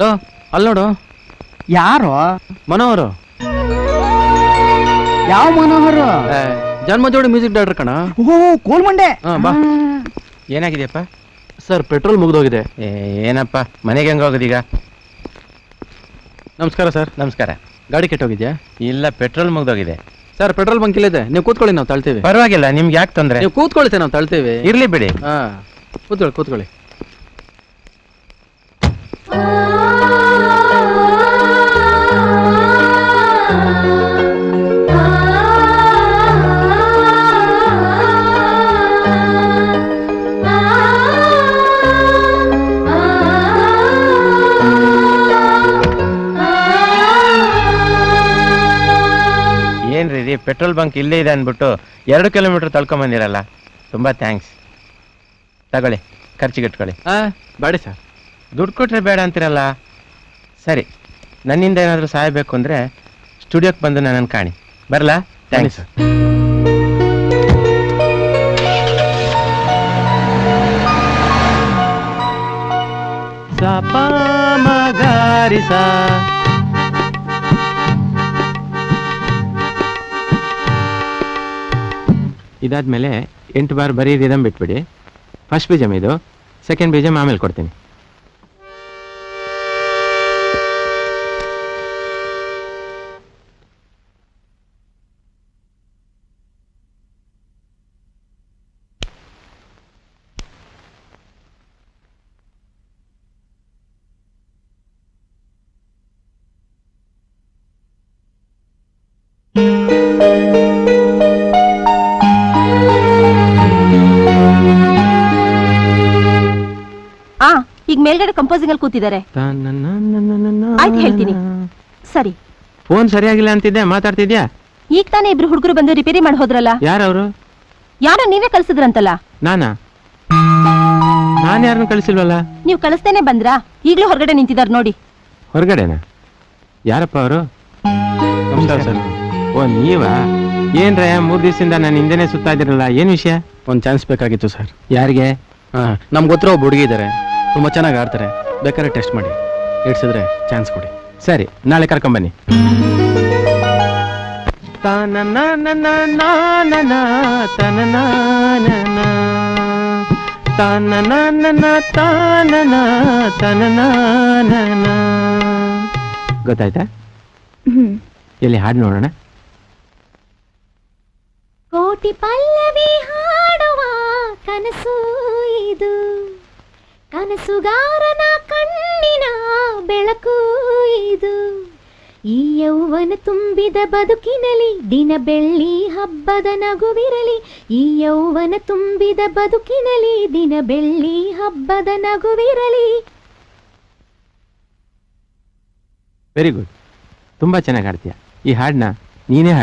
Low ಅಲ್ಲಿ ನೋಡು, ಯಾರು? ಮನೋಹರು. ಯಾವ ಮನೋಹರ್? ಜನ್ಮ ಜೋಡಿ ಮ್ಯೂಸಿಕ್ ಡೈರೆಕ್ಟರ್ ಕಣ. ಓ ಕೋಲ್ಮಂಡೆ. ಬಾ. ಏನಾಗಿದೆಯಪ್ಪ? ಸರ್ ಪೆಟ್ರೋಲ್ ಮುಗಿದೋಗಿದೆ. ಏನಪ್ಪ ಮನೆಗೆ ಹೆಂಗೆ ಹೋಗೋದೀಗ? ನಮಸ್ಕಾರ ಸರ್. ನಮಸ್ಕಾರ. ಗಾಡಿ ಕೆಟ್ಟೋಗಿದ್ಯಾ? ಇಲ್ಲ, ಪೆಟ್ರೋಲ್ ಮುಗ್ದೋಗಿದೆ. ಸರ್ ಪೆಟ್ರೋಲ್ ಬಂಕ್ ಇಲ್ಲಿದೆ, ನೀವು ಕೂತ್ಕೊಳ್ಳಿ, ನಾವು ತಳ್ತೀವಿ. ಪರವಾಗಿಲ್ಲ, ನಿಮ್ಗೆ ಯಾಕೆ ತೊಂದರೆ? ನೀವು ಕೂತ್ಕೊಳ್ತೇವೆ, ನಾವು ತಳ್ತೀವಿ. ಇರ್ಲಿ ಬಿಡಿ. ಕೂತ್ಕೊಳ್ಳಿ ಕೂತ್ಕೊಳ್ಳಿ. ಏನ್ರಿ ಪೆಟ್ರೋಲ್ ಬಂಕ್ ಇಲ್ಲೇ ಇದೆ ಅಂದ್ಬಿಟ್ಟು 2 ಕಿಲೋಮೀಟರ್ ತಳ್ಕೊಂಬಂದಿರಲ್ಲ, ತುಂಬಾ ಥ್ಯಾಂಕ್ಸ್. ತಗೊಳ್ಳಿ, ಖರ್ಚಿಗೆ ಇಟ್ಕೊಳ್ಳಿ. ಬೇಡ ಸರ್. ದುಡ್ಡು ಕೊಟ್ರೆ ಬೇಡ ಅಂತಿರಲ್ಲ. ಸರಿ, ನನ್ನಿಂದ ಏನಾದರೂ ಸಹಾಯ ಬೇಕು ಅಂದರೆ ಸ್ಟುಡಿಯೋಕ್ಕೆ ಬಂದು ನನ್ನನ್ನು ಕಾಣಿ. ಬರಲಾ? Thanks sir. ಇದಾದ್ಮೇಲೆ 8 ಬಾರ್ ಬರೀ ರಿದಮ್ ಬಿಟ್ಬಿಡಿ. ಫಸ್ಟ್ ಬೀಜಮ್ ಇದು, ಸೆಕೆಂಡ್ ಬೀಜಮ್ ಆಮೇಲೆ ಕೊಡ್ತೀನಿ. ಈಗ ಮೇಲ್ಗಡೆ ಕಂಪೋಸಿಂಗ್ ಅಲ್ಲಿ ಕೂತಿದ್ದಾರೆ. ಆಯ್ತು, ಹೇಳ್ತೀನಿ. ಸರಿ. ಫೋನ್ ಸರಿಯಾಗಿಲ್ಲ ಅಂತಿದ್ದೆ, ಮಾತಾಡ್ತಿದ್ಯಾ? ಈಗ ತಾನೇ ಇಬ್ರು ಹುಡುಗರು ಬಂದು ರಿಪೇರಿ ಮಾಡಿ ಹೋದ್ರಲ್ಲ. ಯಾರವರು? ಯಾರೋ ನೀವೇ ಕಳ್ಸಿದ್ರಂತಲ್ಲ. ನಾನು ಯಾರನ್ನು ಕಳಿಸಿಲ್ವಲ್ಲ. ನೀವು ಕಳಿಸ್ತೇನೆ ಬಂದ್ರಾ? ಈಗ್ಲೂ ಹೊರಗಡೆ ನಿಂತಿದ್ದಾರೆ ನೋಡಿ. ಹೊರಗಡೆನಾ? ಯಾರಪ್ಪ ಅವರು? ಸರ್. ಓ ನೀವಾ? ಏನ್ರಯ್ಯ 3 ದಿವಸದಿಂದ ನಾನು ಹಿಂದೆನೆ ಸುತ್ತಾ ಇದ್ದೀರಲ್ಲ, ಏನ್ ವಿಷಯ? ಒಂದು ಚಾನ್ಸ್ ಬೇಕಾಗಿತ್ತು ಸರ್. ಯಾರಿಗೆ? ನಮ್ಗೆ ಗೊತ್ತಿರೋ ಒಬ್ಬ ಹುಡುಗಿ ಇದ್ದಾರೆ, ತುಂಬ ಚೆನ್ನಾಗಿ ಆಡ್ತಾರೆ. ಬೇಕಾದ್ರೆ ಟೆಸ್ಟ್ ಮಾಡಿ, ಇಡ್ಸಿದ್ರೆ ಚಾನ್ಸ್ ಕೊಡಿ. ಸರಿ, ನಾಳೆ ಕರ್ಕೊಂಬನ್ನಿ. ಗೊತ್ತಾಯ್ತಾ? ಎಲ್ಲಿ ಹಾಡು ನೋಡೋಣ. ಕೋಟಿ ಪಲ್ಲವಿ ಹಾಡುವ ಕನಸು ಇದು, ಕನಸುಗಾರನ ಕಣ್ಣಿನ ಬೆಳಕು ಇದು. ಈ ಯೌವನ ತುಂಬಿದ ಬದುಕಿನಲ್ಲಿ ದಿನ ಬೆಳ್ಳಿ ಹಬ್ಬದ ನಗುವಿರಲಿ. ಈ ಯೌವನ ತುಂಬಿದ ಬದುಕಿನಲ್ಲಿ ದಿನ ಬೆಳ್ಳಿ ಹಬ್ಬದ ನಗುವಿರಲಿ. ವೆರಿ ಗುಡ್, ತುಂಬಾ ಚೆನ್ನಾಗಿ ಹಾಡ್ತೀಯ. ಈ ಹಾಡನ್ನ ನೀನೇ ಹಾಡ್ತೀಯ.